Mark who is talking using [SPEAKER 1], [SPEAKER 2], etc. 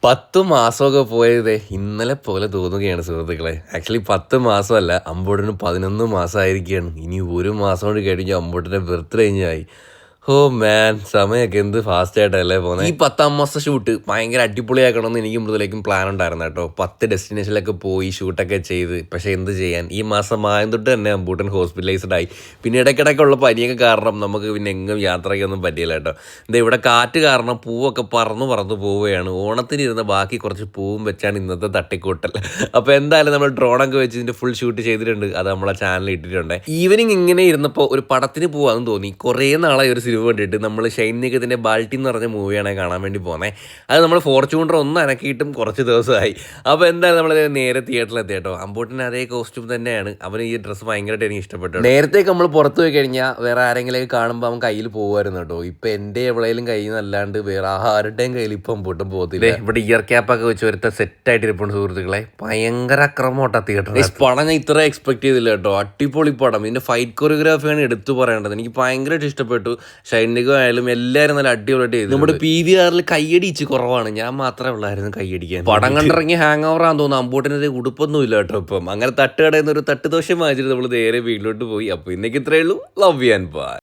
[SPEAKER 1] 10 മാസമൊക്കെ പോയത് ഇന്നലെ പോലെ തോന്നുകയാണ് സുഹൃത്തുക്കളെ. ആക്ച്വലി 10 മാസമല്ല, അമ്പൂട്ടന് 11 മാസമായിരിക്കുകയാണ്. ഇനി ഒരു മാസം കൊണ്ട് കഴിഞ്ഞ് അമ്പൂട്ടൻ്റെ ബർത്ത്ഡേ കഴിഞ്ഞായി. ഓ മാൻ, സമയമൊക്കെ എന്ത് ഫാസ്റ്റ് ആയിട്ടല്ലേ പോകുന്നത്. ഈ 10 മാസം ഷൂട്ട് ഭയങ്കര അടിപൊളിയാക്കണമെന്ന് എനിക്ക് മുതലേക്കും പ്ലാൻ ഉണ്ടായിരുന്നു കേട്ടോ. 10 ഡെസ്റ്റിനേഷനിലൊക്കെ പോയി ഷൂട്ടൊക്കെ ചെയ്ത്. പക്ഷേ എന്ത് ചെയ്യാൻ, ഈ മാസം ആയം തൊട്ട് തന്നെ അമ്പൂട്ടൻ ഹോസ്പിറ്റലൈസ്ഡ് ആയി. പിന്നെ ഇടയ്ക്കിടയ്ക്കുള്ള പനിയൊക്കെ കാരണം നമുക്ക് പിന്നെ എങ്ങും യാത്രയ്ക്കൊന്നും പറ്റിയില്ല കേട്ടോ. എന്താ ഇവിടെ കാറ്റ് കാരണം പൂവൊക്കെ പറന്ന് പോവുകയാണ്. ഓണത്തിന് ഇരുന്ന ബാക്കി കുറച്ച് പൂവും വെച്ചാണ് ഇന്നത്തെ തട്ടിക്കൂട്ടൽ. അപ്പോൾ എന്തായാലും നമ്മൾ ഡ്രോണൊക്കെ വെച്ച് ഇതിൻ്റെ ഫുൾ ഷൂട്ട് ചെയ്തിട്ടുണ്ട്. അത് നമ്മളെ ചാനലിൽ ഇട്ടിട്ടുണ്ട്. ഈവനിങ് ഇങ്ങനെ ഇരുന്നപ്പോൾ ഒരു പടത്തിന് പോകാമെന്ന് തോന്നി. കുറേ നാളായി ഒരു സിനിമ കണ്ടിട്ട്. നമ്മൾ ഷൈൻ നിഗത്തിൻ്റെ ബാൾട്ടി എന്ന് പറഞ്ഞ മൂവിയാണ് കാണാൻ വേണ്ടി പോകുന്നത്. അത് നമ്മൾ ഫോർച്യൂണർ ഒന്ന് അനക്കിയിട്ടും കുറച്ച് ദിവസമായി. അപ്പോൾ എന്തായാലും നമ്മൾ നേരെ തിയേറ്ററിൽ എത്തി കേട്ടോ. അമ്പൂട്ടിന് അതേ കോസ്റ്റ്യൂം തന്നെയാണ്. അവന് ഈ ഡ്രസ്സ് ഭയങ്കരമായിട്ട് എനിക്ക് ഇഷ്ടപ്പെട്ടു. നേരത്തേക്ക് നമ്മൾ പുറത്ത് പോയി കഴിഞ്ഞാൽ വേറെ ആരെങ്കിലും കാണുമ്പോൾ അവൻ കയ്യിൽ പോകുമായിരുന്നു കേട്ടോ. ഇപ്പം എൻ്റെ എവിടെയെങ്കിലും കയ്യിൽ നിന്നല്ലാണ്ട് വേറെ ആരുടെയും കയ്യിൽ ഇപ്പം അമ്പൂട്ടും പോകത്തില്ല. ഇവിടെ ഇയർ ക്യാപ്പൊക്കെ വെച്ച് ഒരുത്ത സെറ്റായിട്ട് ഇരിപ്പുണ്ട് സുഹൃത്തുക്കളെ. ഭയങ്കര അക്രമോട്ടാ തിയേറ്ററിൽ. പടം ഞാൻ ഇത്ര എക്സ്പെക്ട് ചെയ്തില്ല കേട്ടോ. അടിപൊളി പടം. ഇതിൻ്റെ ഫൈറ്റ് കൊറിയോഗ്രാഫിയാണ് എടുത്തു പറയേണ്ടത്. എനിക്ക് ഭയങ്കരമായിട്ട് ഇഷ്ടപ്പെട്ടു. ഷൈനികോ ആയാലും എല്ലാവരും നല്ല അടിപൊളിയായിട്ട് ചെയ്തു. നമ്മുടെ PVR കയ്യടിച്ച് കുറവാണ്. ഞാൻ മാത്രമേ ഉള്ളായിരുന്നു കയ്യടിക്കാൻ. പടം കണ്ടിറങ്ങി ഹാങ് ഓവർ ആണെന്ന് തോന്നുന്നു. അമ്പൂട്ടിൻ്റെ ഉടുപ്പൊന്നും ഇല്ല കേട്ടോ ഇപ്പം. അങ്ങനെ തട്ടുകടയിൽ നിന്ന് ഒരു തട്ടുദോഷം വാങ്ങിച്ചിട്ട് നമ്മൾ നേരെ വീട്ടിലോട്ട് പോയി. അപ്പോൾ ഇന്നേക്ക് ഇത്രയേ ഉള്ളൂ. Love you and by.